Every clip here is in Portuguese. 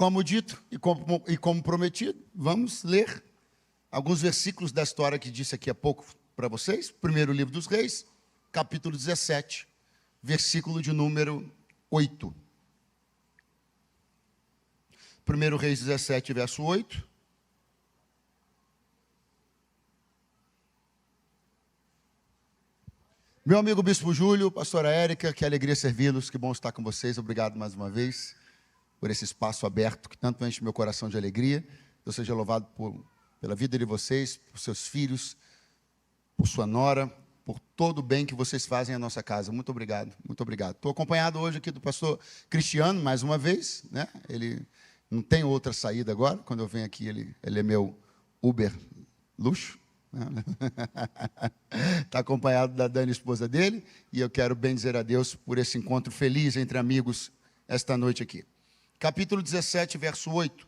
Como dito e como prometido, vamos ler alguns versículos da história que disse aqui há pouco para vocês. Primeiro livro dos Reis, capítulo 17, versículo de número 8. Primeiro Reis 17, verso 8. Meu amigo Bispo Júlio, pastora Érica, que alegria servi-los, que bom estar com vocês. Obrigado mais uma vez por esse espaço aberto que tanto enche meu coração de alegria. Deus seja louvado pela vida de vocês, por seus filhos, por sua nora, por todo o bem que vocês fazem à nossa casa. Muito obrigado, muito obrigado. Estou acompanhado hoje aqui do pastor Cristiano, mais uma vez, né? Ele não tem outra saída agora. Quando eu venho aqui, ele é meu Uber luxo. Está acompanhado da Dani, esposa dele, e eu quero bendizer a Deus por esse encontro feliz entre amigos esta noite aqui. Capítulo 17, verso 8.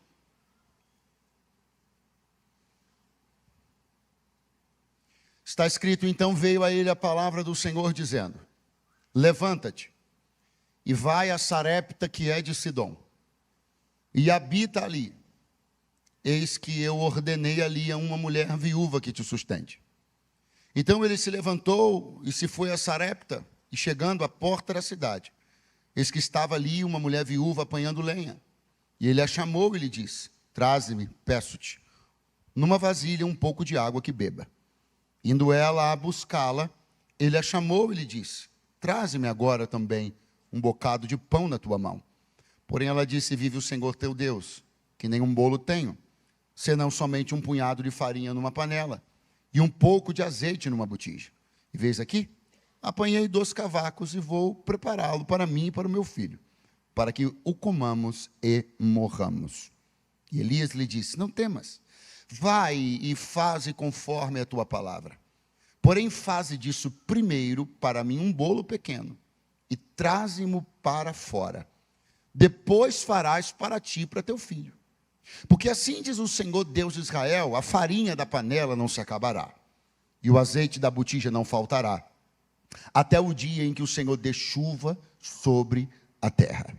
Está escrito: então veio a ele a palavra do Senhor dizendo: levanta-te e vai a Sarepta, que é de Sidom, e habita ali. Eis que eu ordenei ali a uma mulher viúva que te sustente. Então ele se levantou e se foi a Sarepta, e chegando à porta da cidade, eis que estava ali uma mulher viúva apanhando lenha. E ele a chamou e lhe disse: traze-me, peço-te, numa vasilha um pouco de água que beba. Indo ela a buscá-la, ele a chamou e lhe disse: traze-me agora também um bocado de pão na tua mão. Porém ela disse: vive o Senhor teu Deus, que nenhum bolo tenho, senão somente um punhado de farinha numa panela e um pouco de azeite numa botija. E vês aqui, apanhei 2 cavacos e vou prepará-lo para mim e para o meu filho, para que o comamos e morramos. E Elias lhe disse: não temas, vai e faze conforme a tua palavra. Porém faze disso primeiro para mim um bolo pequeno e traze-mo para fora. Depois farás para ti e para teu filho. Porque assim diz o Senhor Deus de Israel: a farinha da panela não se acabará, e o azeite da botija não faltará, até o dia em que o Senhor dê chuva sobre a terra.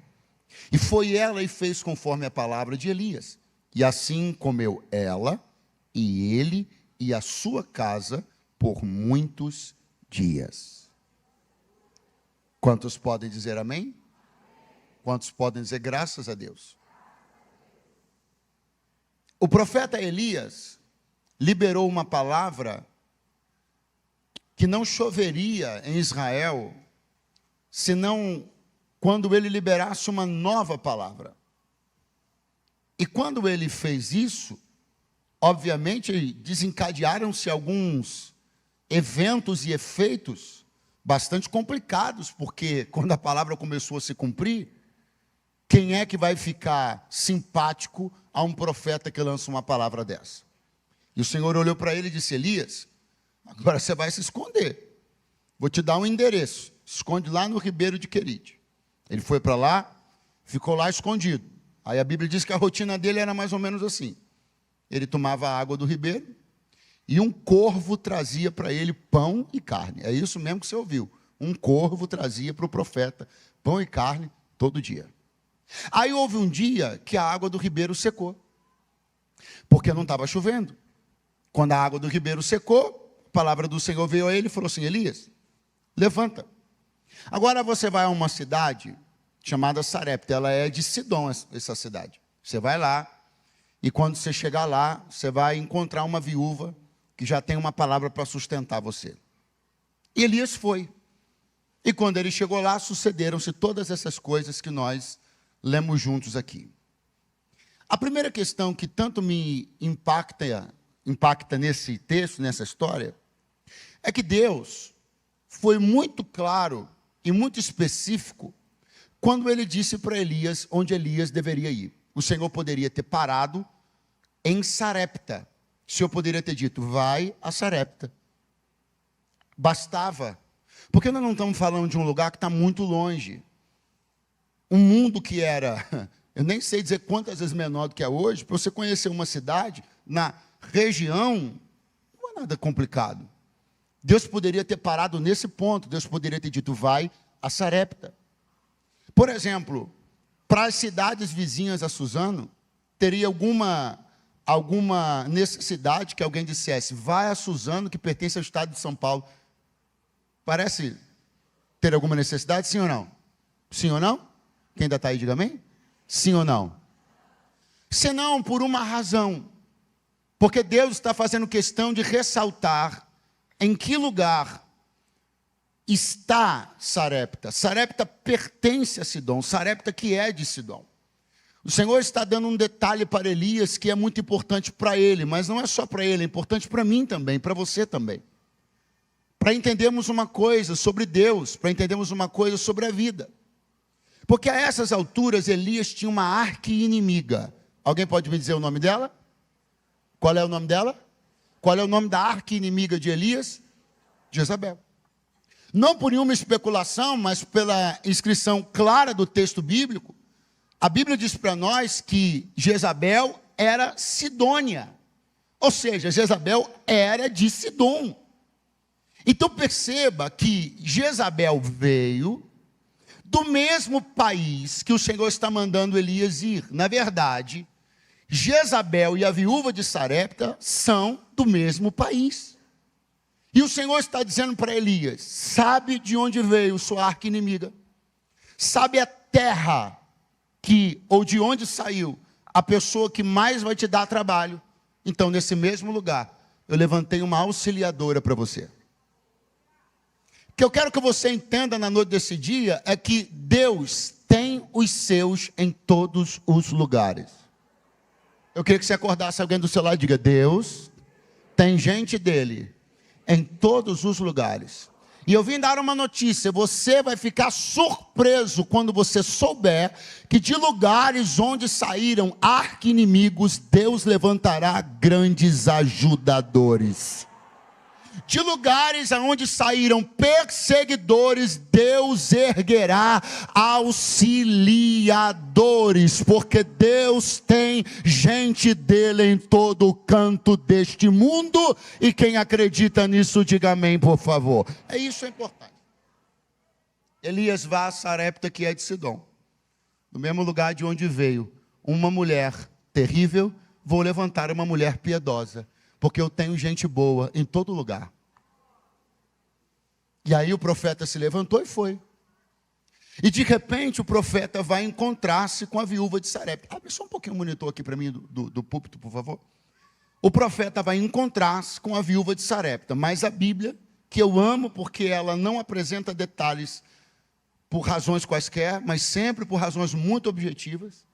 E foi ela e fez conforme a palavra de Elias. E assim comeu ela, e ele, e a sua casa, por muitos dias. Quantos podem dizer amém? Quantos podem dizer graças a Deus? O profeta Elias liberou uma palavra que não choveria em Israel, senão quando ele liberasse uma nova palavra. E quando ele fez isso, obviamente desencadearam-se alguns eventos e efeitos bastante complicados, porque quando a palavra começou a se cumprir, quem é que vai ficar simpático a um profeta que lança uma palavra dessa? E o Senhor olhou para ele e disse: Elias, agora você vai se esconder. Vou te dar um endereço. Esconde lá no Ribeiro de Querite. Ele foi para lá, ficou lá escondido. Aí a Bíblia diz que a rotina dele era mais ou menos assim. Ele tomava a água do ribeiro e um corvo trazia para ele pão e carne. É isso mesmo que você ouviu. Um corvo trazia para o profeta pão e carne todo dia. Aí houve um dia que a água do ribeiro secou, porque não estava chovendo. Quando a água do ribeiro secou, a palavra do Senhor veio a ele e falou assim: Elias, levanta. Agora você vai a uma cidade chamada Sarepta. Ela é de Sidom, essa cidade. Você vai lá, e quando você chegar lá, você vai encontrar uma viúva que já tem uma palavra para sustentar você. E Elias foi. E quando ele chegou lá, sucederam-se todas essas coisas que nós lemos juntos aqui. A primeira questão que tanto me impacta nesse texto, nessa história, é que Deus foi muito claro e muito específico quando ele disse para Elias onde Elias deveria ir. O Senhor poderia ter parado em Sarepta. O Senhor poderia ter dito: vai a Sarepta. Bastava. Porque nós não estamos falando de um lugar que está muito longe. Um mundo que era, eu nem sei dizer quantas vezes menor do que é hoje, para você conhecer uma cidade na região, não é nada complicado. Deus poderia ter parado nesse ponto. Deus poderia ter dito: vai a Sarepta. Por exemplo, para as cidades vizinhas a Suzano, teria alguma necessidade que alguém dissesse, vai a Suzano, que pertence ao estado de São Paulo. Parece ter alguma necessidade, sim ou não? Sim ou não? Quem ainda está aí, diga amém? Sim ou não? Senão, por uma razão. Porque Deus está fazendo questão de ressaltar em que lugar está Sarepta. Sarepta pertence a Sidom, Sarepta que é de Sidom. O Senhor está dando um detalhe para Elias que é muito importante para ele, mas não é só para ele, é importante para mim também, para você também. Para entendermos uma coisa sobre Deus, para entendermos uma coisa sobre a vida. Porque a essas alturas Elias tinha uma arqui-inimiga. Alguém pode me dizer o nome dela? Qual é o nome dela? Qual é o nome da arqui-inimiga de Elias? Jezabel. Não por nenhuma especulação, mas pela inscrição clara do texto bíblico, a Bíblia diz para nós que Jezabel era sidônia. Ou seja, Jezabel era de Sidom. Então perceba que Jezabel veio do mesmo país que o Senhor está mandando Elias ir. Na verdade, Jezabel e a viúva de Sarepta são do mesmo país. E o Senhor está dizendo para Elias, sabe de onde veio sua arqui-inimiga? Sabe a terra ou de onde saiu a pessoa que mais vai te dar trabalho? Então, nesse mesmo lugar, eu levantei uma auxiliadora para você. O que eu quero que você entenda na noite desse dia é que Deus tem os seus em todos os lugares. Eu queria que você acordasse alguém do seu lado e diga, Deus tem gente dele em todos os lugares. E eu vim dar uma notícia, você vai ficar surpreso quando você souber que de lugares onde saíram arqui-inimigos, Deus levantará grandes ajudadores. De lugares onde saíram perseguidores, Deus erguerá auxiliadores, porque Deus tem gente dele em todo canto deste mundo, e quem acredita nisso, diga amém, por favor. Isso é importante. Elias vai a Sarepta, que é de Sidom, no mesmo lugar de onde veio uma mulher terrível. Vou levantar uma mulher piedosa, porque eu tenho gente boa em todo lugar. E aí o profeta se levantou e foi. E de repente o profeta vai encontrar-se com a viúva de Sarepta. Abre só um pouquinho o monitor aqui para mim do púlpito, por favor. O profeta vai encontrar-se com a viúva de Sarepta. Mas a Bíblia, que eu amo porque ela não apresenta detalhes por razões quaisquer, mas sempre por razões muito objetivas.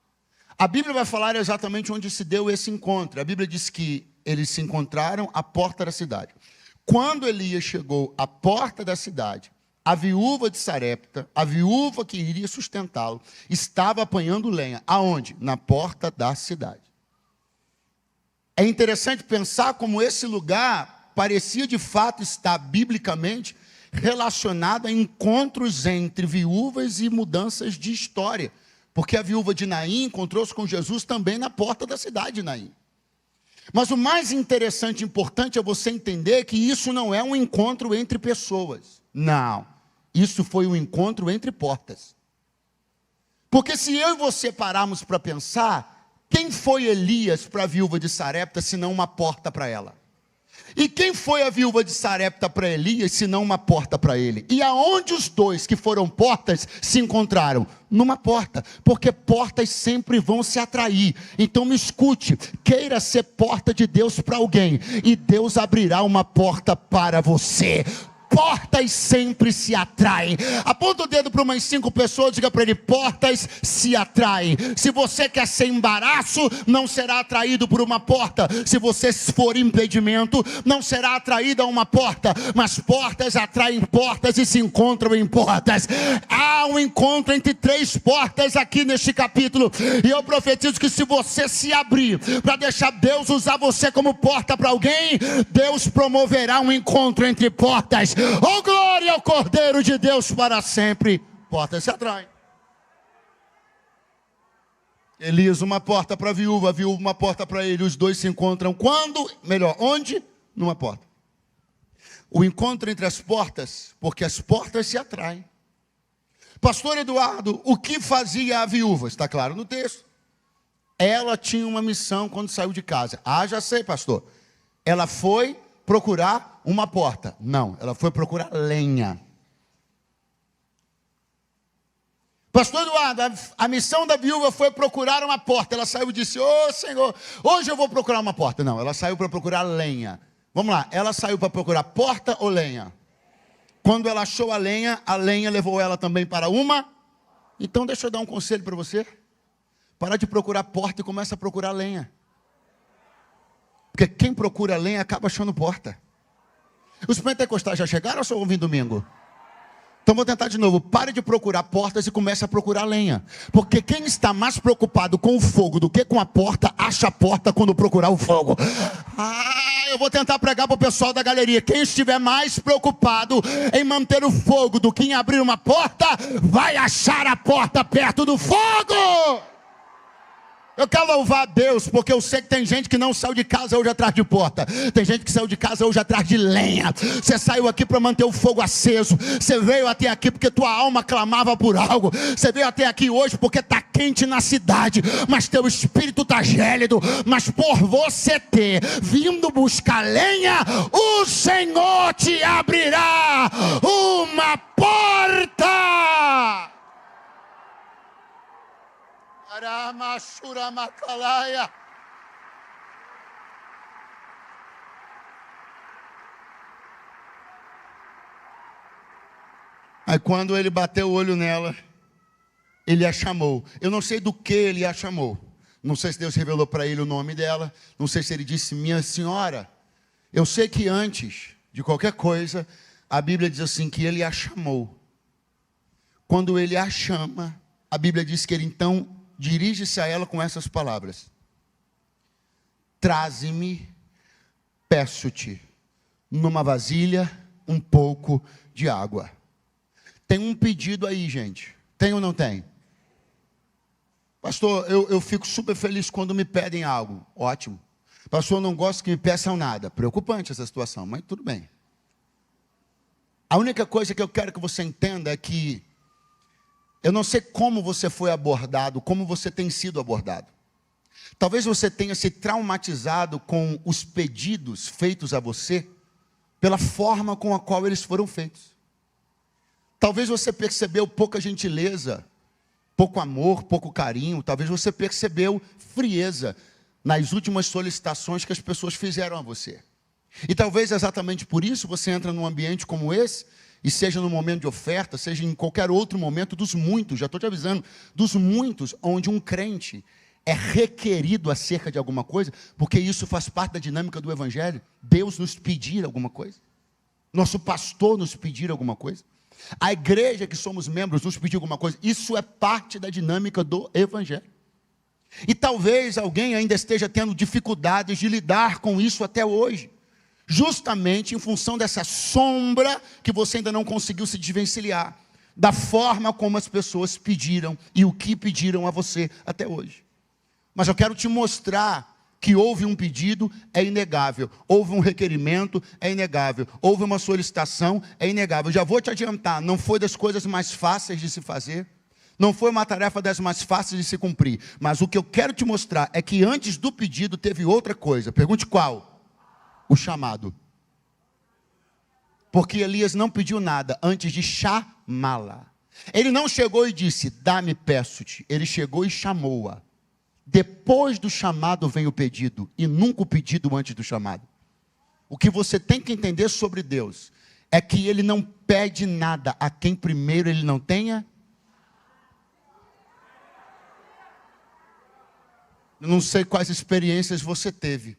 A Bíblia vai falar exatamente onde se deu esse encontro. A Bíblia diz que eles se encontraram à porta da cidade. Quando Elias chegou à porta da cidade, a viúva de Sarepta, a viúva que iria sustentá-lo, estava apanhando lenha. Aonde? Na porta da cidade. É interessante pensar como esse lugar parecia de fato estar biblicamente relacionado a encontros entre viúvas e mudanças de história. Porque a viúva de Naim encontrou-se com Jesus também na porta da cidade de Naim. Mas o mais interessante e importante é você entender que isso não é um encontro entre pessoas. Não, isso foi um encontro entre portas. Porque se eu e você pararmos para pensar, quem foi Elias para a viúva de Sarepta, senão uma porta para ela? E quem foi a viúva de Sarepta para Elias, senão uma porta para ele? E aonde os dois que foram portas se encontraram? Numa porta, porque portas sempre vão se atrair. Então me escute, queira ser porta de Deus para alguém, e Deus abrirá uma porta para você. Portas sempre se atraem. Aponta o dedo para umas 5 pessoas, diga para ele, portas se atraem. Se você quer ser embaraço, não será atraído por uma porta. Se você for impedimento, não será atraído a uma porta. Mas portas atraem portas e se encontram em portas. Há um encontro entre 3 portas aqui neste capítulo. E eu profetizo que se você se abrir para deixar Deus usar você como porta para alguém, Deus promoverá um encontro entre portas. Oh, glória ao Cordeiro de Deus para sempre. Portas se atraem. Elias uma porta para a viúva uma porta para ele. Os dois se encontram quando? Melhor, onde? Numa porta. O encontro entre as portas, porque as portas se atraem. Pastor Eduardo, o que fazia a viúva? Está claro no texto. Ela tinha uma missão quando saiu de casa. Ah, já sei, pastor. Ela foi procurar uma porta. Não, ela foi procurar lenha. Pastor Eduardo, a missão da viúva foi procurar uma porta. Ela saiu e disse, ô Senhor, hoje eu vou procurar uma porta. Não, ela saiu para procurar lenha. Vamos lá, ela saiu para procurar porta ou lenha? Quando ela achou a lenha levou ela também para uma. Então deixa eu dar um conselho para você. Para de procurar porta e começa a procurar lenha. Porque quem procura lenha acaba achando porta. Os pentecostais já chegaram ou só vão vir domingo? Então vou tentar de novo. Pare de procurar portas e comece a procurar lenha. Porque quem está mais preocupado com o fogo do que com a porta, acha a porta quando procurar o fogo. Eu vou tentar pregar para o pessoal da galeria. Quem estiver mais preocupado em manter o fogo do que em abrir uma porta, vai achar a porta perto do fogo. Eu quero louvar a Deus, porque eu sei que tem gente que não saiu de casa hoje atrás de porta. Tem gente que saiu de casa hoje atrás de lenha. Você saiu aqui para manter o fogo aceso. Você veio até aqui porque tua alma clamava por algo. Você veio até aqui hoje porque está quente na cidade, mas teu espírito está gélido. Mas por você ter vindo buscar lenha, o Senhor te abrirá uma porta. Aí quando ele bateu o olho nela, ele a chamou. Eu não sei do que ele a chamou. Não sei se Deus revelou para ele o nome dela. Não sei se ele disse, minha senhora. Eu sei que antes de qualquer coisa, a Bíblia diz assim, que ele a chamou. Quando ele a chama, a Bíblia diz que ele então dirige-se a ela com essas palavras. Traze-me, peço-te, numa vasilha, um pouco de água. Tem um pedido aí, gente. Tem ou não tem? Pastor, eu fico super feliz quando me pedem algo. Ótimo. Pastor, eu não gosto que me peçam nada. Preocupante essa situação, mas tudo bem. A única coisa que eu quero que você entenda é que eu não sei como você foi abordado, como você tem sido abordado. Talvez você tenha se traumatizado com os pedidos feitos a você, pela forma com a qual eles foram feitos. Talvez você percebeu pouca gentileza, pouco amor, pouco carinho. Talvez você percebeu frieza nas últimas solicitações que as pessoas fizeram a você. E talvez exatamente por isso você entra num ambiente como esse, e seja no momento de oferta, seja em qualquer outro momento dos muitos, já estou te avisando, dos muitos, onde um crente é requerido acerca de alguma coisa, porque isso faz parte da dinâmica do Evangelho, Deus nos pedir alguma coisa, nosso pastor nos pedir alguma coisa, a igreja que somos membros nos pedir alguma coisa, isso é parte da dinâmica do Evangelho. E talvez alguém ainda esteja tendo dificuldades de lidar com isso até hoje, justamente em função dessa sombra que você ainda não conseguiu se desvencilhar, da forma como as pessoas pediram e o que pediram a você até hoje. Mas eu quero te mostrar que houve um pedido, é inegável. Houve um requerimento, é inegável. Houve uma solicitação, é inegável. Já vou te adiantar, não foi das coisas mais fáceis de se fazer, não foi uma tarefa das mais fáceis de se cumprir. Mas o que eu quero te mostrar é que antes do pedido teve outra coisa. Pergunte qual? O chamado. Porque Elias não pediu nada antes de chamá-la. Ele não chegou e disse, dá-me, peço-te. Ele chegou e chamou-a. Depois do chamado vem o pedido, e nunca o pedido antes do chamado. O que você tem que entender sobre Deus é que Ele não pede nada a quem primeiro Ele não tenha. Eu não sei quais experiências você teve.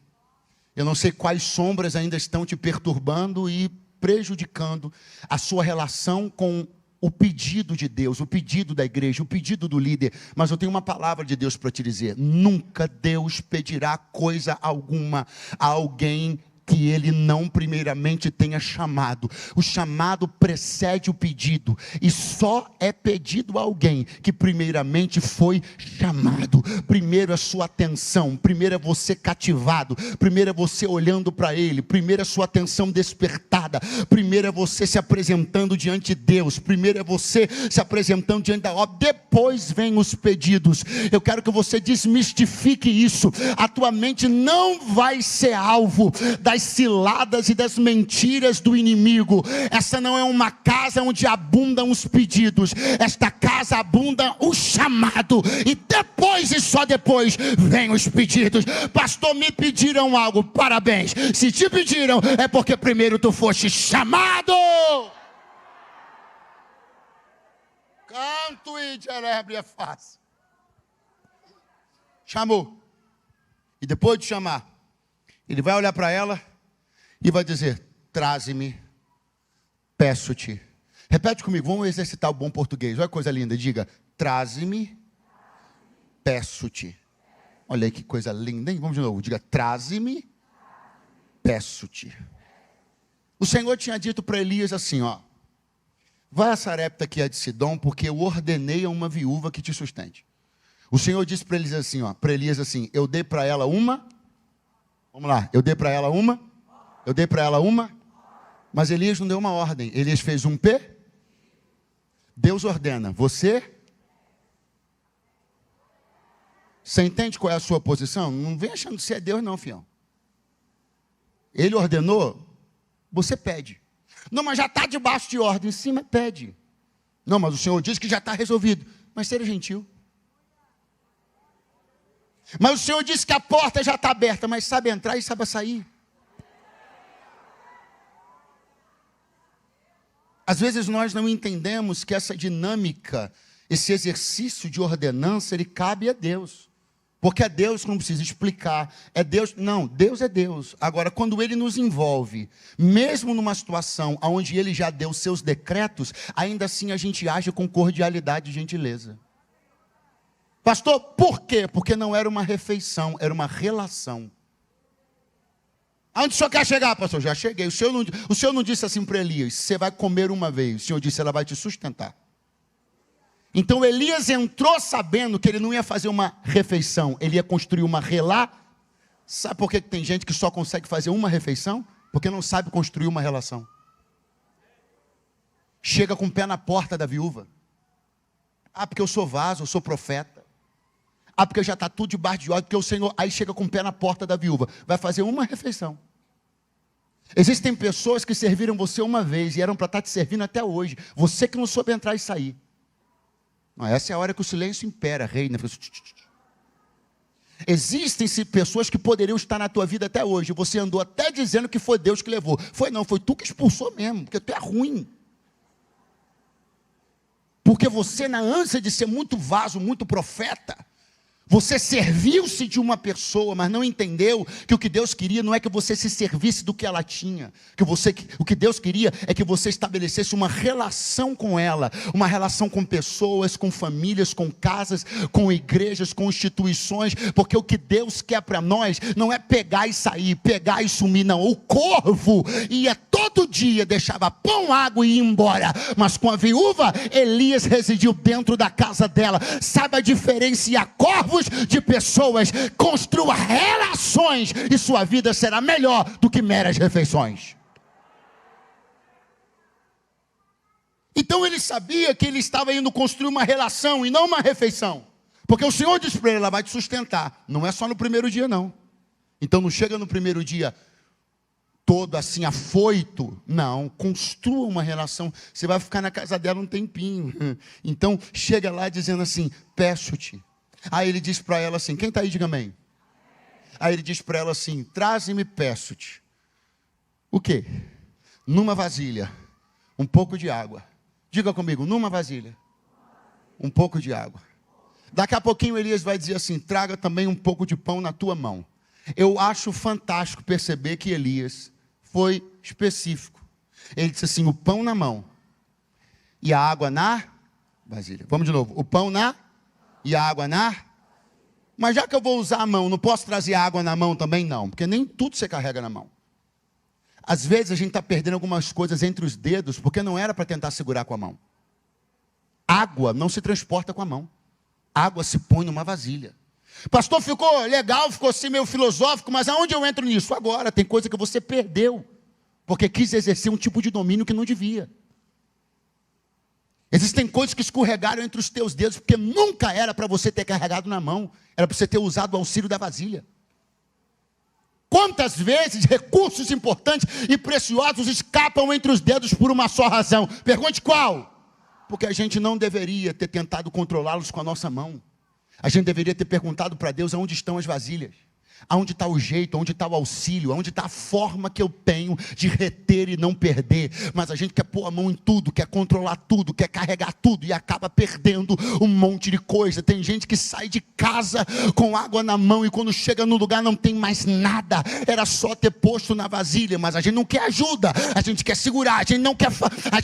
Eu não sei quais sombras ainda estão te perturbando e prejudicando a sua relação com o pedido de Deus, o pedido da igreja, o pedido do líder. Mas eu tenho uma palavra de Deus para te dizer. Nunca Deus pedirá coisa alguma a alguém que ele não primeiramente tenha chamado. O chamado precede o pedido, e só é pedido a alguém que primeiramente foi chamado. Primeiro é sua atenção, primeiro é você cativado, primeiro é você olhando para ele, primeiro é sua atenção despertada, primeiro é você se apresentando diante de Deus, primeiro é você se apresentando diante da obra, depois vem os pedidos. Eu quero que você desmistifique isso. A tua mente não vai ser alvo das ciladas e das mentiras do inimigo. Essa não é uma casa onde abundam os pedidos. Esta casa abunda o chamado, e depois e só depois vem os pedidos. Pastor, me pediram algo, parabéns. Se te pediram, é porque primeiro tu foste chamado. Canto e cerebro é fácil. Chamou. E depois de chamar, ele vai olhar para ela e vai dizer: traze-me, peço-te. Repete comigo, vamos exercitar o bom português. Olha que coisa linda, diga: traze-me, peço-te. Olha aí que coisa linda, hein? Vamos de novo, diga: traze-me, peço-te. O Senhor tinha dito para Elias assim, ó: vai a Sarepta que é de Sidom, porque eu ordenei a uma viúva que te sustente. O Senhor disse para Elias assim, eu dei para ela uma, vamos lá, eu dei para ela uma, mas Elias não deu uma ordem, Elias fez um P. Deus ordena, você entende qual é a sua posição? Não vem achando que você é Deus não, fião. Ele ordenou, você pede. Não, mas já está debaixo de ordem, sim, mas pede. Não, mas o Senhor disse que já está resolvido, mas seja gentil. Mas o Senhor disse que a porta já está aberta, mas sabe entrar e sabe sair. Às vezes nós não entendemos que essa dinâmica, esse exercício de ordenança, ele cabe a Deus. Porque é Deus que não precisa explicar, é Deus, não, Deus é Deus. Agora, quando Ele nos envolve, mesmo numa situação onde Ele já deu seus decretos, ainda assim a gente age com cordialidade e gentileza. Pastor, por quê? Porque não era uma refeição, era uma relação. Aonde o senhor quer chegar, pastor? Já cheguei. O senhor não disse assim para Elias, você vai comer uma vez. O Senhor disse, ela vai te sustentar. Então Elias entrou sabendo que ele não ia fazer uma refeição, ele ia construir uma relação. Sabe por que tem gente que só consegue fazer uma refeição? Porque não sabe construir uma relação. Chega com o pé na porta da viúva. Ah, porque eu sou vaso, eu sou profeta. Ah, porque já está tudo debaixo de ordem, porque o Senhor... Aí chega com o pé na porta da viúva. Vai fazer uma refeição. Existem pessoas que serviram você uma vez e eram para estar te servindo até hoje. Você que não soube entrar e sair. Não, essa é a hora que o silêncio impera, reina. Existem pessoas que poderiam estar na tua vida até hoje. Você andou até dizendo que foi Deus que levou. Foi não, foi tu que expulsou mesmo, porque tu é ruim. Porque você, na ânsia de ser muito vaso, muito profeta, você serviu-se de uma pessoa, mas não entendeu que o que Deus queria não é que você se servisse do que ela tinha. O que Deus queria é que você estabelecesse uma relação com ela, uma relação com pessoas, com famílias, com casas, com igrejas, com instituições, porque o que Deus quer para nós não é pegar e sair, pegar e sumir, não. O corvo ia todo dia, deixava pão, água e ia embora, mas com a viúva, Elias residiu dentro da casa dela. Sabe a diferenciar corvos de pessoas? Construa relações e sua vida será melhor do que meras refeições. Então ele sabia que ele estava indo construir uma relação e não uma refeição, porque o Senhor disse para ele, ela vai te sustentar. Não é só no primeiro dia não. Então não chega no primeiro dia todo assim afoito, não, construa uma relação. Você vai ficar na casa dela um tempinho, então chega lá dizendo assim, peço-te. Aí ele diz para ela assim, quem está aí, diga amém. Aí ele diz para ela assim, traze-me, peço-te. O quê? Numa vasilha, um pouco de água. Diga comigo, numa vasilha, um pouco de água. Daqui a pouquinho Elias vai dizer assim, traga também um pouco de pão na tua mão. Eu acho fantástico perceber que Elias foi específico. Ele disse assim, o pão na mão e a água na vasilha. Vamos de novo, o pão na e a água na... Mas já que eu vou usar a mão, não posso trazer água na mão também? Não, porque nem tudo você carrega na mão. Às vezes a gente está perdendo algumas coisas entre os dedos, porque não era para tentar segurar com a mão. Água não se transporta com a mão. Água se põe numa vasilha. Pastor, ficou legal, ficou assim meio filosófico, mas aonde eu entro nisso? Agora, tem coisa que você perdeu, porque quis exercer um tipo de domínio que não devia. Existem coisas que escorregaram entre os teus dedos, porque nunca era para você ter carregado na mão, era para você ter usado o auxílio da vasilha. Quantas vezes recursos importantes e preciosos escapam entre os dedos por uma só razão? Pergunte qual? Porque a gente não deveria ter tentado controlá-los com a nossa mão. A gente deveria ter perguntado para Deus aonde estão as vasilhas. Aonde está o jeito, onde está o auxílio, aonde está a forma que eu tenho de reter e não perder. Mas a gente quer pôr a mão em tudo, quer controlar tudo, quer carregar tudo e acaba perdendo um monte de coisa. Tem gente que sai de casa com água na mão e quando chega no lugar não tem mais nada. Era só ter posto na vasilha, mas a gente não quer ajuda, a gente quer segurar, a gente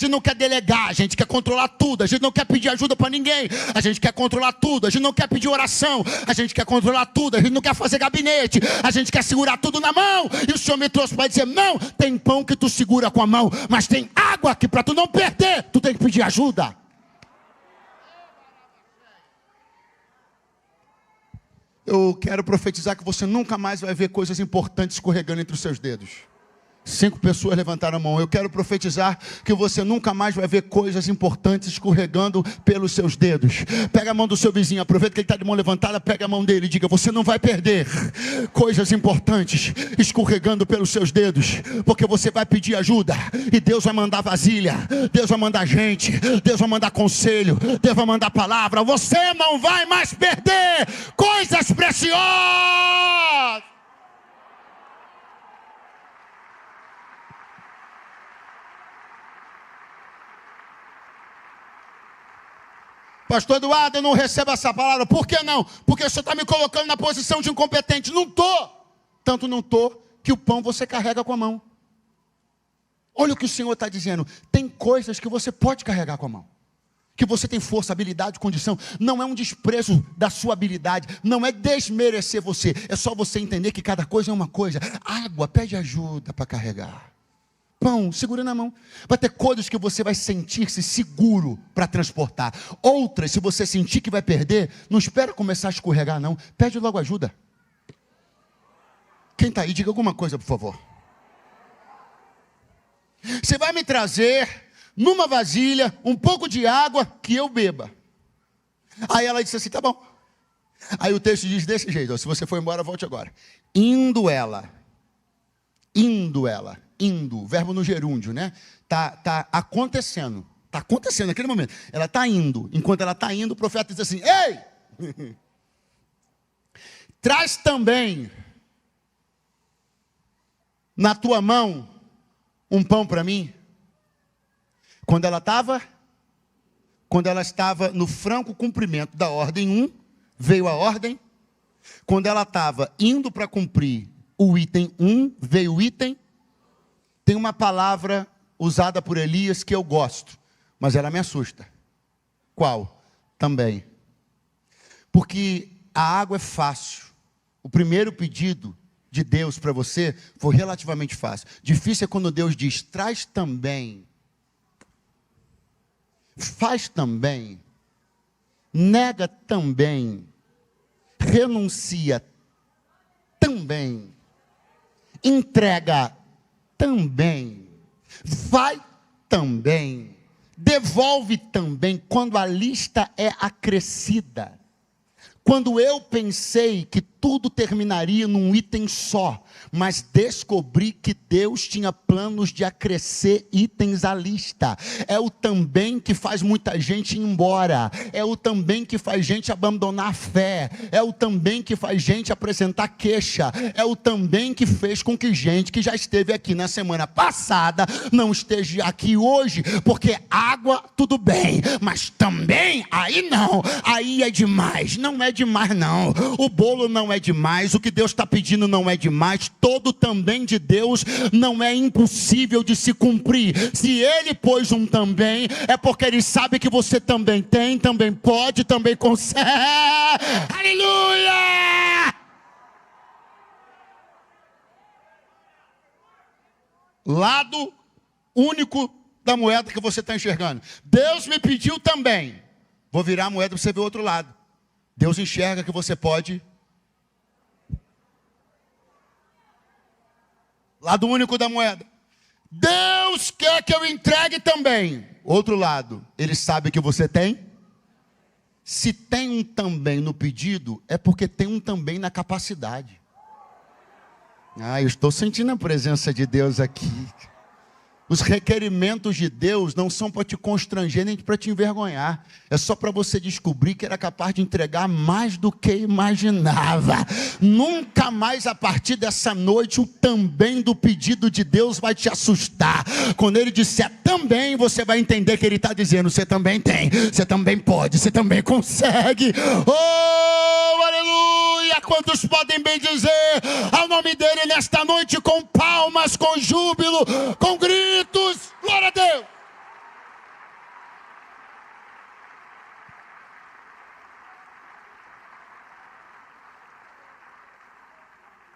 não quer delegar, a gente quer controlar tudo, a gente não quer pedir ajuda para ninguém, a gente quer controlar tudo, a gente não quer pedir oração, a gente quer controlar tudo, a gente não quer fazer gabinete. A gente quer segurar tudo na mão. E o Senhor me trouxe para dizer, não, tem pão que tu segura com a mão, mas tem água que para tu não perder, tu tem que pedir ajuda. Eu quero profetizar que você nunca mais vai ver coisas importantes escorregando entre os seus dedos. 5 pessoas levantaram a mão. Eu quero profetizar que você nunca mais vai ver coisas importantes escorregando pelos seus dedos. Pega a mão do seu vizinho, aproveita que ele está de mão levantada, pega a mão dele e diga, você não vai perder coisas importantes escorregando pelos seus dedos, porque você vai pedir ajuda, e Deus vai mandar vasilha, Deus vai mandar gente, Deus vai mandar conselho, Deus vai mandar palavra. Você não vai mais perder coisas preciosas. Pastor Eduardo, eu não recebo essa palavra. Por que não? Porque o senhor está me colocando na posição de incompetente. Não estou. Tanto não estou que o pão você carrega com a mão. Olha o que o Senhor está dizendo. Tem coisas que você pode carregar com a mão. Que você tem força, habilidade, condição. Não é um desprezo da sua habilidade. Não é desmerecer você. É só você entender que cada coisa é uma coisa. Água, pede ajuda para carregar. Pão, segura na mão. Vai ter coisas que você vai sentir-se seguro para transportar. Outras, se você sentir que vai perder, não espera começar a escorregar, não. Pede logo ajuda. Quem está aí, diga alguma coisa, por favor. Você vai me trazer, numa vasilha, um pouco de água que eu beba. Aí ela disse assim, tá bom. Aí o texto diz desse jeito, ó, se você for embora, volte agora. Indo ela, verbo no gerúndio, né? Tá acontecendo naquele momento. Ela está indo, enquanto ela está indo, o profeta diz assim, ei, traz também na tua mão um pão para mim. Quando ela estava no franco cumprimento da ordem 1, veio a ordem. Quando ela estava indo para cumprir o item 1, veio o item. Tem uma palavra usada por Elias que eu gosto, mas ela me assusta. Qual? Também. Porque a água é fácil. O primeiro pedido de Deus para você foi relativamente fácil. Difícil é quando Deus diz, traz também, faz também, nega também, renuncia também, entrega também, vai também, devolve também, quando a lista é acrescida. Quando eu pensei que tudo terminaria num item só, mas descobri que Deus tinha planos de acrescer itens à lista. É o também que faz muita gente ir embora. É o também que faz gente abandonar a fé. É o também que faz gente apresentar queixa. É o também que fez com que gente que já esteve aqui na semana passada não esteja aqui hoje. Porque água, tudo bem, mas também, aí não. Aí é demais. Não é demais não. O bolo não é demais. O que Deus está pedindo não é demais. Todo também de Deus não é impossível de se cumprir. Se Ele pôs um também, é porque Ele sabe que você também tem, também pode, também consegue. Aleluia! Lado único da moeda que você está enxergando. Deus me pediu também. Vou virar a moeda para você ver o outro lado. Deus enxerga que você pode. Lado único da moeda. Deus quer que eu entregue também. Outro lado. Ele sabe que você tem. Se tem um também no pedido, é porque tem um também na capacidade. Eu estou sentindo a presença de Deus aqui. Os requerimentos de Deus não são para te constranger nem para te envergonhar. É só para você descobrir que era capaz de entregar mais do que imaginava. Nunca mais a partir dessa noite o também do pedido de Deus vai te assustar. Quando Ele disser também, você vai entender que Ele está dizendo: você também tem, você também pode, você também consegue. Oh, aleluia! Quantos podem bem dizer ao nome dEle nesta noite com palmas, com júbilo, com gritos? Glória a Deus!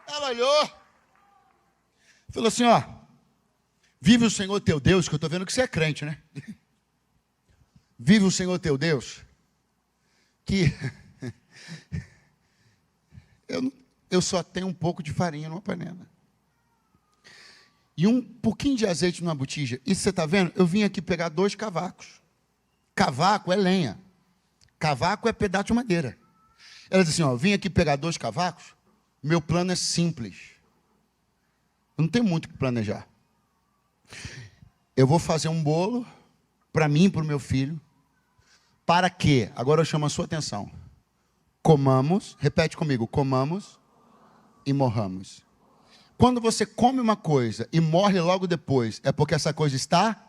Ela olhou, falou assim: ó, vive o Senhor teu Deus, que eu estou vendo que você é crente, né? Vive o Senhor teu Deus, que eu só tenho um pouco de farinha numa panela. E um pouquinho de azeite numa botija. Isso você está vendo? Eu vim aqui pegar 2 cavacos. Cavaco é lenha. Cavaco é pedaço de madeira. Ela disse assim: ó, vim aqui pegar 2 cavacos. Meu plano é simples. Eu não tenho muito o que planejar. Eu vou fazer um bolo para mim e para o meu filho. Para que, agora eu chamo a sua atenção, comamos, repete comigo, comamos e morramos. Quando você come uma coisa e morre logo depois, é porque essa coisa está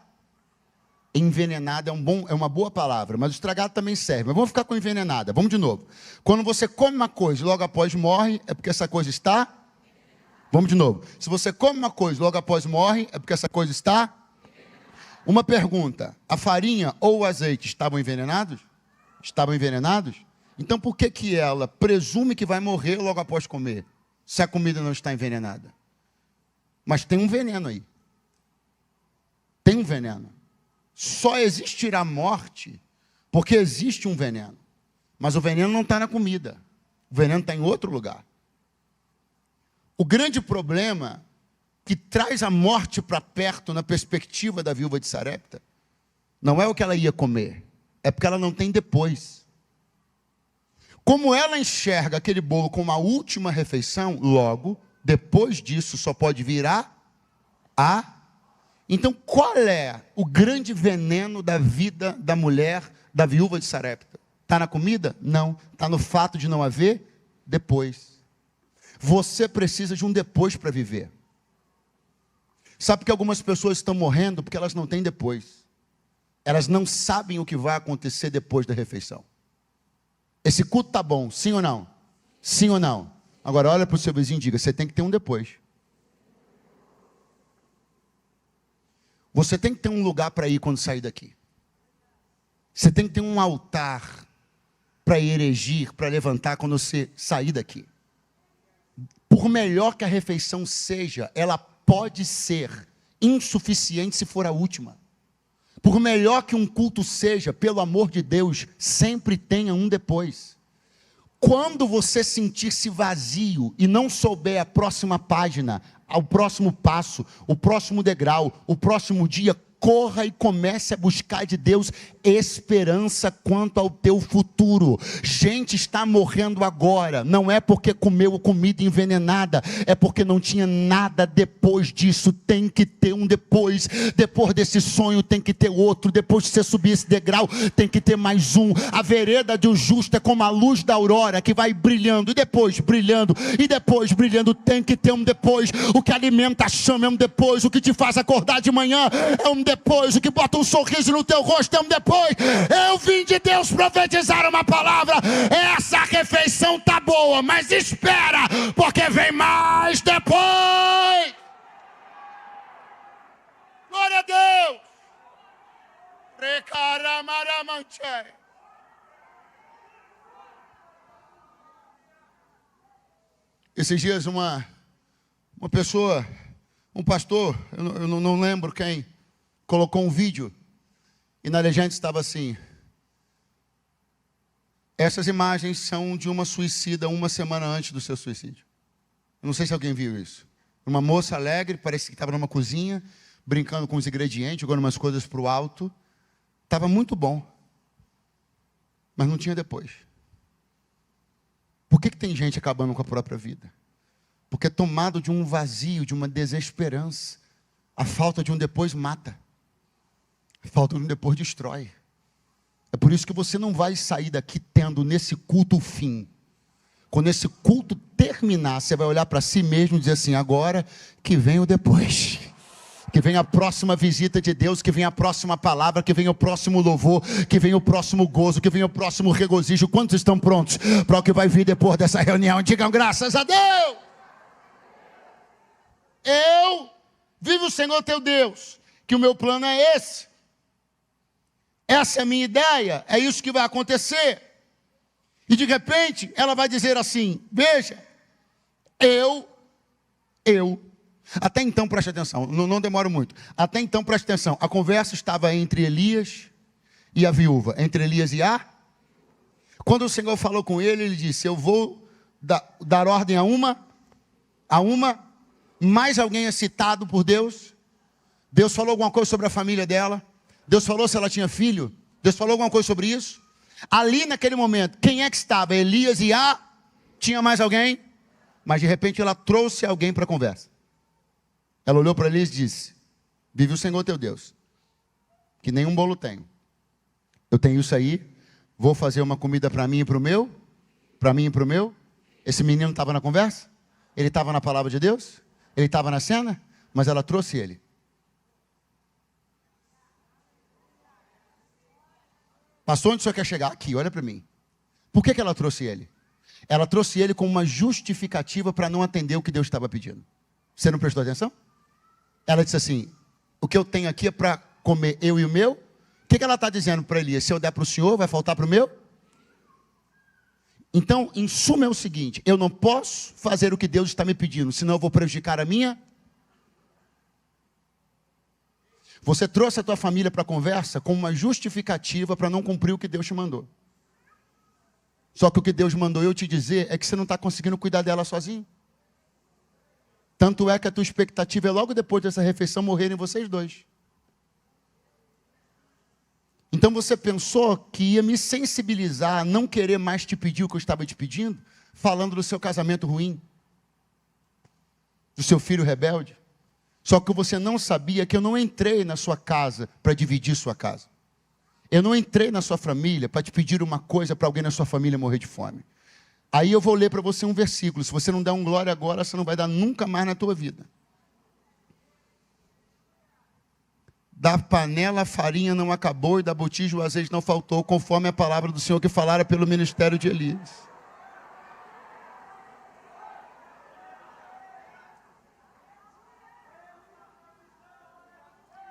envenenada. É uma boa palavra, mas o estragado também serve. Mas vamos ficar com envenenada. Vamos de novo. Quando você come uma coisa e logo após morre, é porque essa coisa está. Vamos de novo. Se você come uma coisa e logo após morre, é porque essa coisa está. Uma pergunta: a farinha ou o azeite estavam envenenados? Estavam envenenados? Então por que ela presume que vai morrer logo após comer, se a comida não está envenenada? Mas tem um veneno aí. Tem um veneno. Só existirá morte porque existe um veneno. Mas o veneno não está na comida. O veneno está em outro lugar. O grande problema que traz a morte para perto na perspectiva da viúva de Sarepta não é o que ela ia comer, é porque ela não tem depois. Como ela enxerga aquele bolo como a última refeição, logo, depois disso só pode virar a... Então, qual é o grande veneno da vida da mulher, da viúva de Sarepta? Está na comida? Não. Está no fato de não haver depois. Você precisa de um depois para viver. Sabe que algumas pessoas estão morrendo porque elas não têm depois. Elas não sabem o que vai acontecer depois da refeição. Esse culto está bom, sim ou não? Sim ou não? Agora olha para o seu vizinho e diga: você tem que ter um depois. Você tem que ter um lugar para ir quando sair daqui. Você tem que ter um altar para erigir, para levantar quando você sair daqui. Por melhor que a refeição seja, ela pode ser insuficiente se for a última. Por melhor que um culto seja, pelo amor de Deus, sempre tenha um depois. Quando você sentir-se vazio e não souber a próxima página, o próximo passo, o próximo degrau, o próximo dia, corra e comece a buscar de Deus esperança quanto ao teu futuro. Gente está morrendo agora, não é porque comeu comida envenenada, é porque não tinha nada depois disso. Tem que ter um depois. Depois desse sonho tem que ter outro. Depois de você subir esse degrau, tem que ter mais um. A vereda do justo é como a luz da aurora, que vai brilhando, e depois brilhando, e depois brilhando. Tem que ter um depois. O que alimenta a chama é um depois. O que te faz acordar de manhã é um depois. O que bota um sorriso no teu rosto é um depois. Eu vim de Deus profetizar uma palavra. Essa refeição tá boa, mas espera, porque vem mais depois. Glória a Deus. Esses dias uma pessoa Um pastor, eu não lembro quem, colocou um vídeo e na legenda estava assim: essas imagens são de uma suicida uma semana antes do seu suicídio. Eu não sei se alguém viu isso. Uma moça alegre, parece que estava numa cozinha, brincando com os ingredientes, jogando umas coisas para o alto. Estava muito bom, mas não tinha depois. Por que tem gente acabando com a própria vida? Porque é tomado de um vazio, de uma desesperança. A falta de um depois mata. A falta de um depois destrói. É por isso que você não vai sair daqui tendo nesse culto o fim. Quando esse culto terminar, você vai olhar para si mesmo e dizer assim: agora que vem o depois. Que vem a próxima visita de Deus, que vem a próxima palavra, que vem o próximo louvor, que vem o próximo gozo, que vem o próximo regozijo. Quantos estão prontos para o que vai vir depois dessa reunião? Digam graças a Deus! Vive o Senhor teu Deus, que o meu plano é esse. Essa é a minha ideia, é isso que vai acontecer. E de repente, ela vai dizer assim: veja, até então preste atenção, não demoro muito. Até então preste atenção, a conversa estava entre Elias e a viúva, entre Elias e a... Quando o Senhor falou com ele, ele disse: eu vou dar ordem a uma, mais alguém é citado por Deus. Deus falou alguma coisa sobre a família dela. Deus falou se ela tinha filho. Deus falou alguma coisa sobre isso. Ali naquele momento, quem é que estava? Elias e a... Tinha mais alguém? Mas de repente ela trouxe alguém para a conversa. Ela olhou para Elias e disse: vive o Senhor teu Deus, que nenhum bolo tenho. Eu tenho isso aí. Vou fazer uma comida para mim e para o meu. Para mim e para o meu. Esse menino estava na conversa. Ele estava na palavra de Deus. Ele estava na cena. Mas ela trouxe ele. Pastor, onde o senhor quer chegar? Aqui, olha para mim. Por que ela trouxe ele? Ela trouxe ele como uma justificativa para não atender o que Deus estava pedindo. Você não prestou atenção? Ela disse assim: o que eu tenho aqui é para comer eu e o meu. O que ela está dizendo para Elias? Se eu der para o senhor, vai faltar para o meu? Então, em suma é o seguinte: eu não posso fazer o que Deus está me pedindo, senão eu vou prejudicar a minha. Você trouxe a tua família para a conversa com uma justificativa para não cumprir o que Deus te mandou. Só que o que Deus mandou eu te dizer é que você não está conseguindo cuidar dela sozinho. Tanto é que a tua expectativa é logo depois dessa refeição morrerem vocês dois. Então você pensou que ia me sensibilizar a não querer mais te pedir o que eu estava te pedindo, falando do seu casamento ruim, do seu filho rebelde. Só que você não sabia que eu não entrei na sua casa para dividir sua casa. Eu não entrei na sua família para te pedir uma coisa para alguém na sua família morrer de fome. Aí eu vou ler para você um versículo. Se você não der um glória agora, você não vai dar nunca mais na tua vida. Da panela a farinha não acabou e da botija o azeite não faltou, conforme a palavra do Senhor que falara pelo ministério de Elias.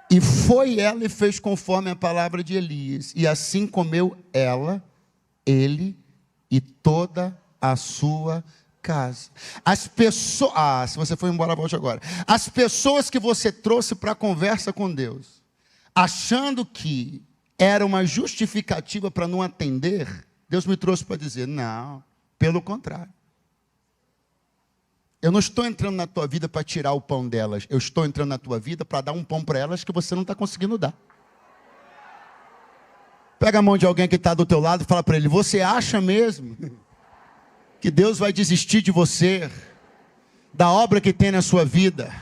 E foi ela e fez conforme a palavra de Elias. E assim comeu ela, ele e toda a sua casa. As pessoas... se você for embora, volte agora. As pessoas que você trouxe para a conversa com Deus, achando que era uma justificativa para não atender, Deus me trouxe para dizer: não, pelo contrário. Eu não estou entrando na tua vida para tirar o pão delas. Eu estou entrando na tua vida para dar um pão para elas que você não está conseguindo dar. Pega a mão de alguém que está do teu lado e fala para ele: você acha mesmo que Deus vai desistir de você, da obra que tem na sua vida,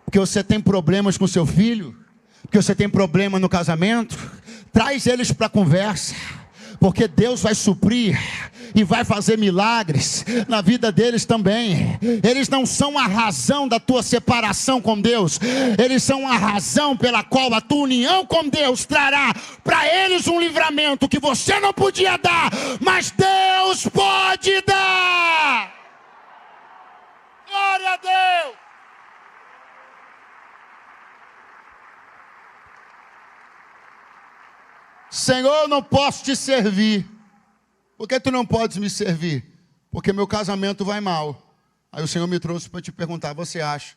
porque você tem problemas com seu filho, porque você tem problema no casamento? Traz eles para a conversa, porque Deus vai suprir e vai fazer milagres na vida deles também. Eles não são a razão da tua separação com Deus, eles são a razão pela qual a tua união com Deus trará para eles um livramento que você não podia dar, mas Deus pode dar. Glória a Deus. Senhor, eu não posso te servir. Por que tu não podes me servir? Porque meu casamento vai mal. Aí o Senhor me trouxe para te perguntar: você acha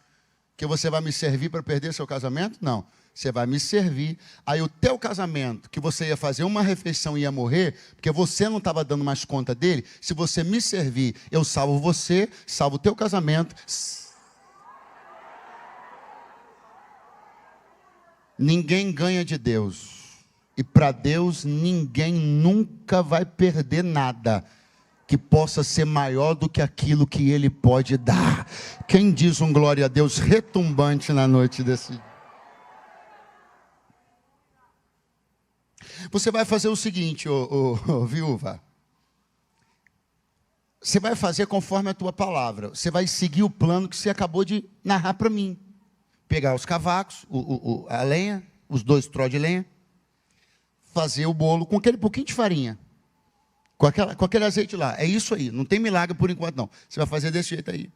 Que você vai me servir para perder seu casamento? Não. Você vai me servir. Aí o teu casamento, que você ia fazer uma refeição e ia morrer, porque você não estava dando mais conta dele, se você me servir, eu salvo você, salvo o teu casamento. Ninguém ganha de Deus. E para Deus, ninguém nunca vai perder nada que possa ser maior do que aquilo que Ele pode dar. Quem diz um glória a Deus retumbante na noite desse dia? Você vai fazer o seguinte, viúva. Você vai fazer conforme a tua palavra. Você vai seguir o plano que você acabou de narrar para mim. Pegar os cavacos, a lenha, os 2 tró de lenha. Fazer o bolo com aquele pouquinho de farinha. Com aquele azeite lá. É isso aí. Não tem milagre por enquanto, não. Você vai fazer desse jeito aí.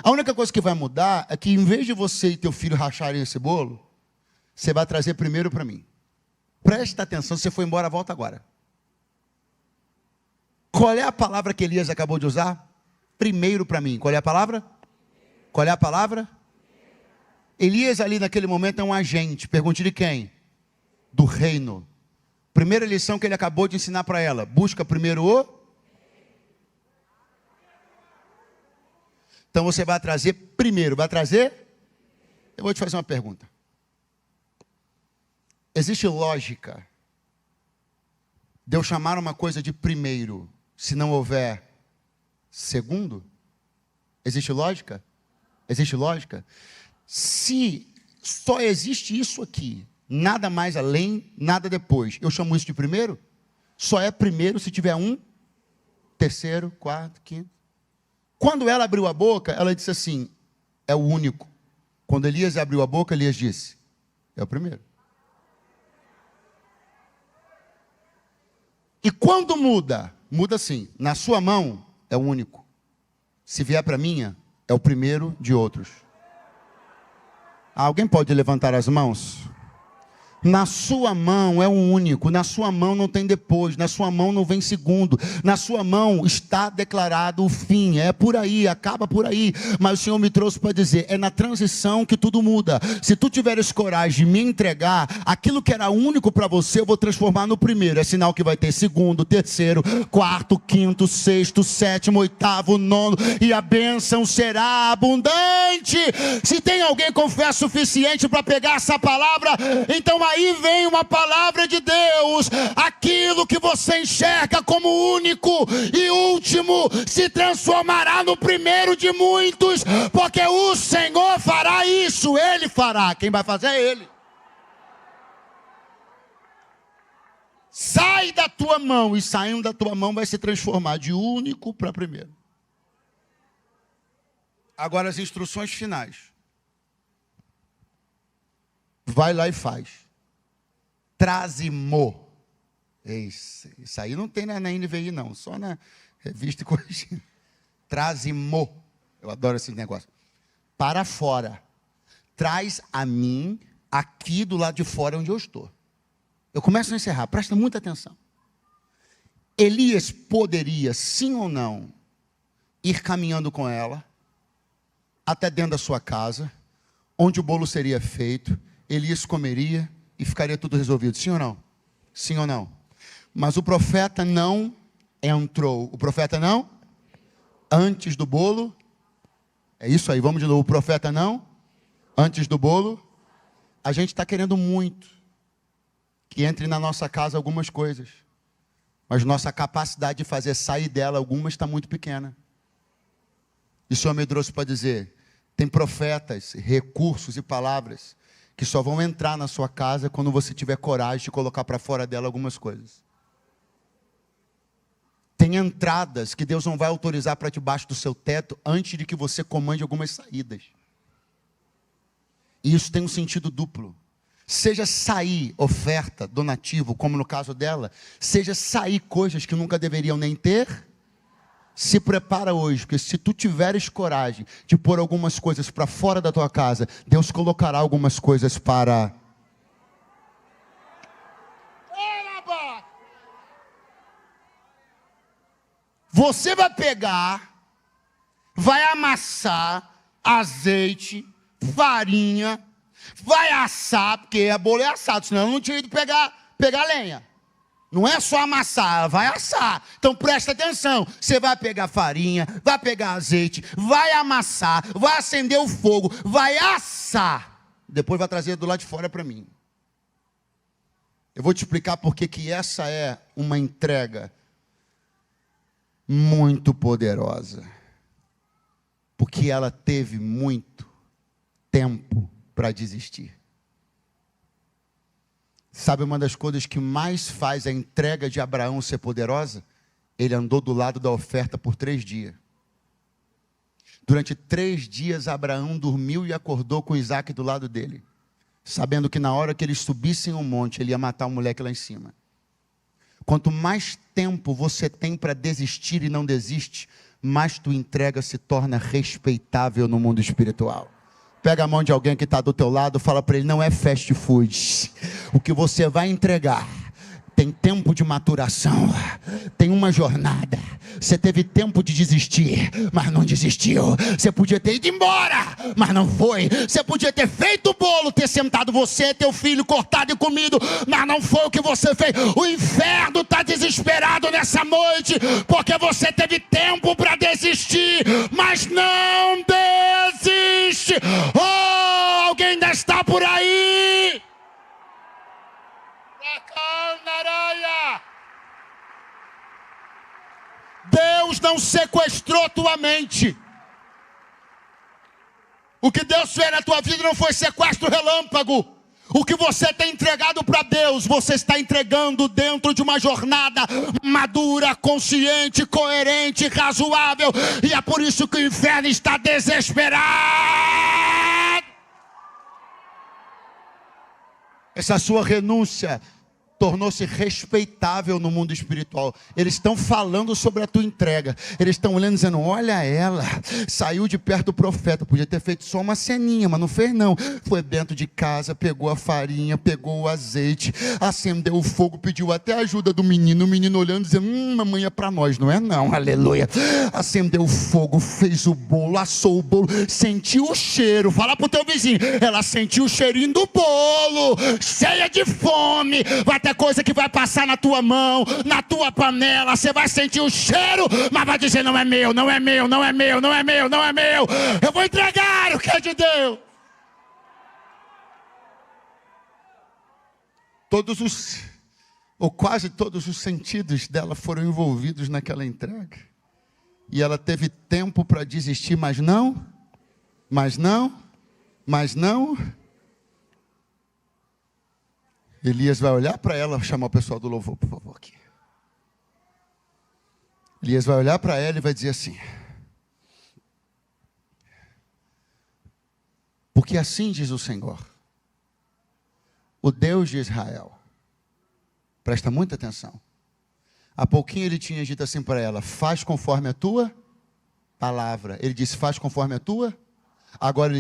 A única coisa que vai mudar é que, em vez de você e teu filho racharem esse bolo, você vai trazer primeiro para mim. Presta atenção, se você for embora, volta agora. Qual é a palavra que Elias acabou de usar? Primeiro para mim. Qual é a palavra? Qual é a palavra? Elias ali naquele momento é um agente. Pergunte de quem? Do reino. Primeira lição que ele acabou de ensinar para ela. Busca primeiro o... Então você vai trazer primeiro. Vai trazer? Eu vou te fazer uma pergunta. Existe lógica de eu chamar uma coisa de primeiro, se não houver segundo? Existe lógica? Existe lógica? Se só existe isso aqui, nada mais além, nada depois, eu chamo isso de primeiro? Só é primeiro se tiver um, terceiro, quarto, quinto. Quando ela abriu a boca, ela disse assim, é o único. Quando Elias abriu a boca, Elias disse, é o primeiro. E quando muda? Muda assim, na sua mão é o único. Se vier para a minha, é o primeiro de outros. Alguém pode levantar as mãos? Na sua mão é o único, na sua mão não tem depois, na sua mão não vem segundo, na sua mão está declarado o fim, é por aí, acaba por aí, mas o Senhor me trouxe para dizer, é na transição que tudo muda. Se tu tiveres coragem de me entregar, aquilo que era único para você, eu vou transformar no primeiro, é sinal que vai ter segundo, terceiro, quarto, quinto, sexto, sétimo, oitavo, nono, e a bênção será abundante. Se tem alguém com fé suficiente para pegar essa palavra, então aí vem uma palavra de Deus. Aquilo que você enxerga como único e último se transformará no primeiro de muitos, porque o Senhor fará isso. Ele fará. Quem vai fazer é Ele. Sai da tua mão, e saindo da tua mão vai se transformar de único para primeiro. Agora as instruções finais. Vai lá e faz. Trazimo. Isso aí não tem na NVI não, só na revista e corrigida. Trazimo. Eu adoro esse negócio. Para fora. Traz a mim aqui do lado de fora onde eu estou. Eu começo a encerrar, presta muita atenção. Elias poderia, sim ou não, ir caminhando com ela até dentro da sua casa, onde o bolo seria feito, Elias comeria e ficaria tudo resolvido, sim ou não? Sim ou não? Mas o profeta não entrou. O profeta não? Antes do bolo? É isso aí, vamos de novo. O profeta não? Antes do bolo? A gente está querendo muito que entre na nossa casa algumas coisas. Mas nossa capacidade de fazer sair dela algumas está muito pequena. E o Senhor me trouxe para dizer, tem profetas, recursos e palavras que só vão entrar na sua casa quando você tiver coragem de colocar para fora dela algumas coisas. Tem entradas que Deus não vai autorizar para debaixo do seu teto antes de que você comande algumas saídas. E isso tem um sentido duplo. Seja sair oferta, donativo, como no caso dela, seja sair coisas que nunca deveriam nem ter. Se prepara hoje, porque se tu tiveres coragem de pôr algumas coisas para fora da tua casa, Deus colocará algumas coisas para... Você vai pegar, vai amassar azeite, farinha, vai assar, porque a bolo é assado, senão eu não tinha ido pegar lenha. Não é só amassar, ela vai assar. Então presta atenção, você vai pegar farinha, vai pegar azeite, vai amassar, vai acender o fogo, vai assar. Depois vai trazer do lado de fora para mim. Eu vou te explicar porque que essa é uma entrega muito poderosa. Porque ela teve muito tempo para desistir. Sabe uma das coisas que mais faz a entrega de Abraão ser poderosa? Ele andou do lado da oferta por 3 dias. Durante 3 dias, Abraão dormiu e acordou com Isaac do lado dele, sabendo que na hora que eles subissem o monte, ele ia matar o moleque lá em cima. Quanto mais tempo você tem para desistir e não desiste, mais tua entrega se torna respeitável no mundo espiritual. Pega a mão de alguém que está do teu lado, fala para ele, não é fast food. O que você vai entregar tem tempo de maturação, tem uma jornada. Você teve tempo de desistir, mas não desistiu. Você podia ter ido embora, mas não foi. Você podia ter feito o bolo, ter sentado você, teu filho, cortado e comido, mas não foi o que você fez. O inferno está desesperado nessa noite, porque você teve tempo para desistir, mas não desiste. Oh, alguém ainda está por aí? Deus não sequestrou tua mente. O que Deus fez na tua vida não foi sequestro relâmpago. O que você tem entregado para Deus, você está entregando dentro de uma jornada madura, consciente, coerente, razoável. E é por isso que o inferno está desesperado. Essa sua renúncia tornou-se respeitável no mundo espiritual. Eles estão falando sobre a tua entrega. Eles estão olhando dizendo, olha ela, saiu de perto do profeta. Podia ter feito só uma ceninha, mas não fez não. Foi dentro de casa, pegou a farinha, pegou o azeite, acendeu o fogo, pediu até a ajuda do menino. O menino olhando dizendo, mamãe é para nós, não é não, aleluia. Acendeu o fogo, fez o bolo, assou o bolo, sentiu o cheiro. Fala pro teu vizinho, ela sentiu o cheirinho do bolo, cheia de fome. Vai ter coisa que vai passar na tua mão, na tua panela, você vai sentir o cheiro, mas vai dizer, não é meu, não é meu, não é meu, não é meu, não é meu. Eu vou entregar o que é de Deus. Ou quase todos os sentidos dela foram envolvidos naquela entrega. E ela teve tempo para desistir, mas não. Elias vai olhar para ela, chamar o pessoal do louvor, por favor, aqui. Elias vai olhar para ela e vai dizer assim, porque assim diz o Senhor, o Deus de Israel. Presta muita atenção. Há pouquinho ele tinha dito assim para ela, faz conforme a tua palavra. Ele disse, faz conforme a tua. Agora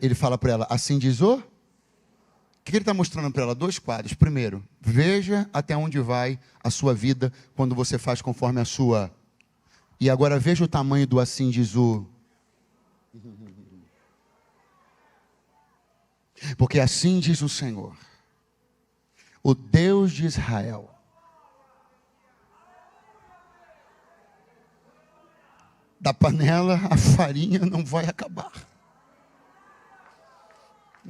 ele fala para ela, assim diz o. O que ele está mostrando para ela? 2 quadros. Primeiro, veja até onde vai a sua vida quando você faz conforme a sua. E agora veja o tamanho do assim diz o. Porque assim diz o Senhor, o Deus de Israel. Da panela a farinha não vai acabar.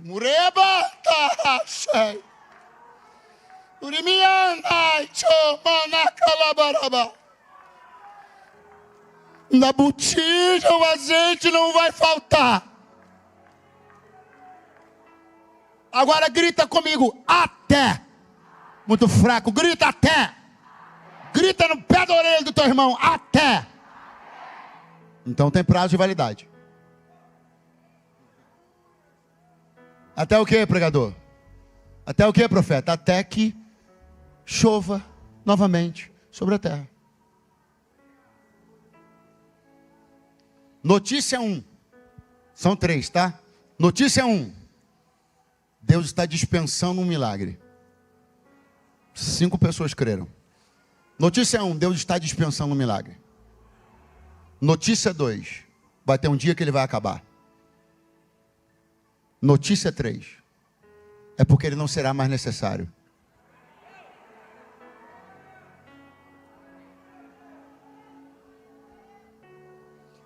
Mureba Tarachai. Urimiana Chomana Calabaraba. Na botija o azeite não vai faltar. Agora grita comigo, até. Muito fraco, grita até. Grita no pé da orelha do teu irmão, até. Então tem prazo de validade. Até o que, pregador? Até o que, profeta? Até que chova novamente sobre a terra. Notícia 1. São 3, tá? Notícia 1. Deus está dispensando um milagre. 5 pessoas creram. Notícia 1. Deus está dispensando um milagre. Notícia 2. Vai ter um dia que ele vai acabar. Notícia 3. É porque ele não será mais necessário.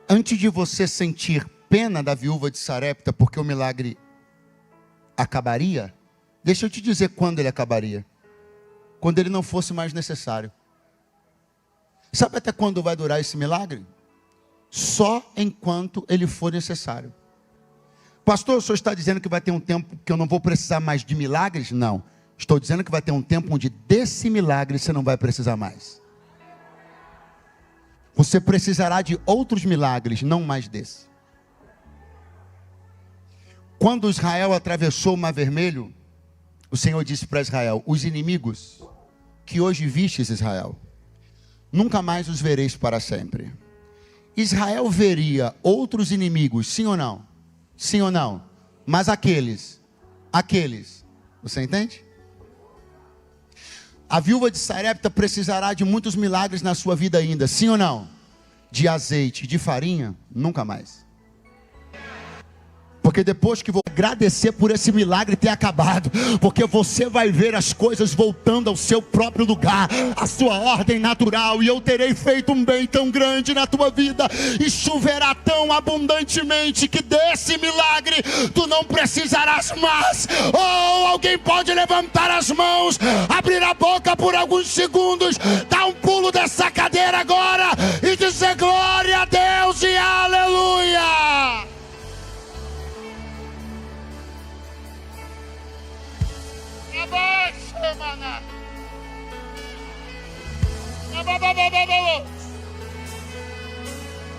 Antes de você sentir pena da viúva de Sarepta, porque o milagre acabaria, deixa eu te dizer quando ele acabaria. Quando ele não fosse mais necessário. Sabe até quando vai durar esse milagre? Só enquanto ele for necessário. Pastor, o senhor está dizendo que vai ter um tempo que eu não vou precisar mais de milagres? Não. Estou dizendo que vai ter um tempo onde desse milagre você não vai precisar mais. Você precisará de outros milagres, não mais desse. Quando Israel atravessou o Mar Vermelho, o Senhor disse para Israel: os inimigos que hoje vistes, Israel, nunca mais os vereis para sempre. Israel veria outros inimigos, sim ou não? Sim ou não? Mas aqueles, você entende? A viúva de Sarepta precisará de muitos milagres na sua vida ainda, sim ou não? De azeite, de farinha, nunca mais. Porque depois que vou agradecer por esse milagre ter acabado, porque você vai ver as coisas voltando ao seu próprio lugar, a sua ordem natural, e eu terei feito um bem tão grande na tua vida, e choverá tão abundantemente, que desse milagre tu não precisarás mais. Ou alguém pode levantar as mãos, abrir a boca por alguns segundos, dar um pulo dessa cadeira agora, e dizer glória a Deus e aleluia.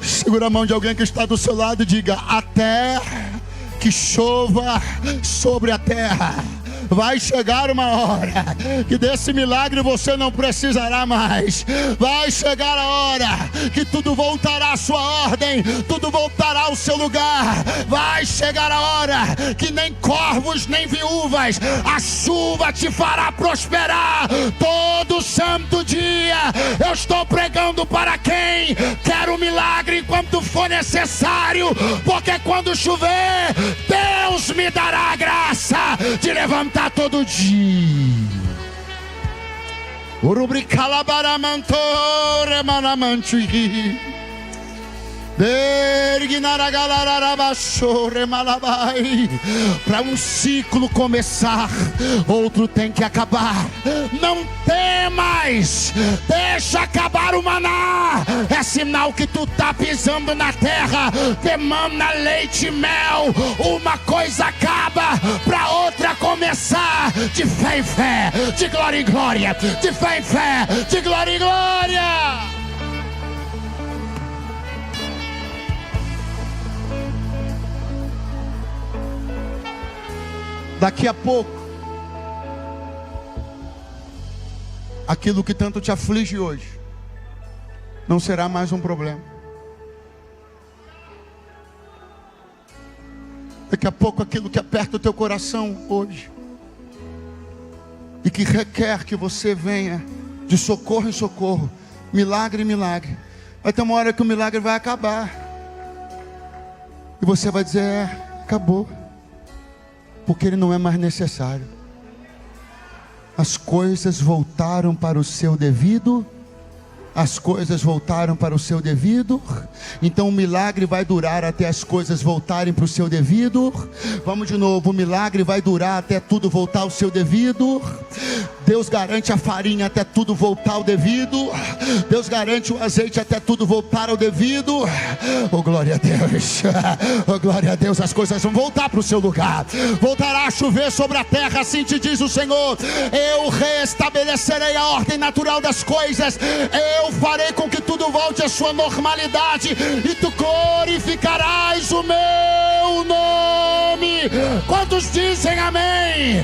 Segura a mão de alguém que está do seu lado e diga: até que chova sobre a terra. Vai chegar uma hora que desse milagre você não precisará mais. Vai chegar a hora que tudo voltará à sua ordem, tudo voltará ao seu lugar. Vai chegar a hora que nem corvos nem viúvas, a chuva te fará prosperar todo santo dia. Eu estou pregando para quem quer o milagre enquanto for necessário, porque quando chover, Deus me dará a graça de levantar todo dia. Para um ciclo começar, outro tem que acabar. Não temas, deixa acabar o maná. É sinal que tu tá pisando na terra, demanda leite e mel. Uma coisa acaba para outra começar. De fé em fé, de glória em glória, de fé em fé, de glória em glória. Daqui a pouco, aquilo que tanto te aflige hoje não será mais um problema. Daqui a pouco, aquilo que aperta o teu coração hoje e que requer que você venha de socorro em socorro, milagre em milagre, vai ter uma hora que o milagre vai acabar e você vai dizer: acabou. Porque ele não é mais necessário. As coisas voltaram para o seu devido. As coisas voltaram para o seu devido. Então o milagre vai durar até as coisas voltarem para o seu devido. Vamos de novo. O milagre vai durar até tudo voltar ao seu devido. Deus garante a farinha até tudo voltar ao devido. Deus garante o azeite até tudo voltar ao devido. Oh, glória a Deus. Oh, glória a Deus. As coisas vão voltar para o seu lugar. Voltará a chover sobre a terra, assim te diz o Senhor. Eu restabelecerei a ordem natural das coisas. Eu farei com que tudo volte à sua normalidade, e tu glorificarás o meu nome. Quantos dizem amém?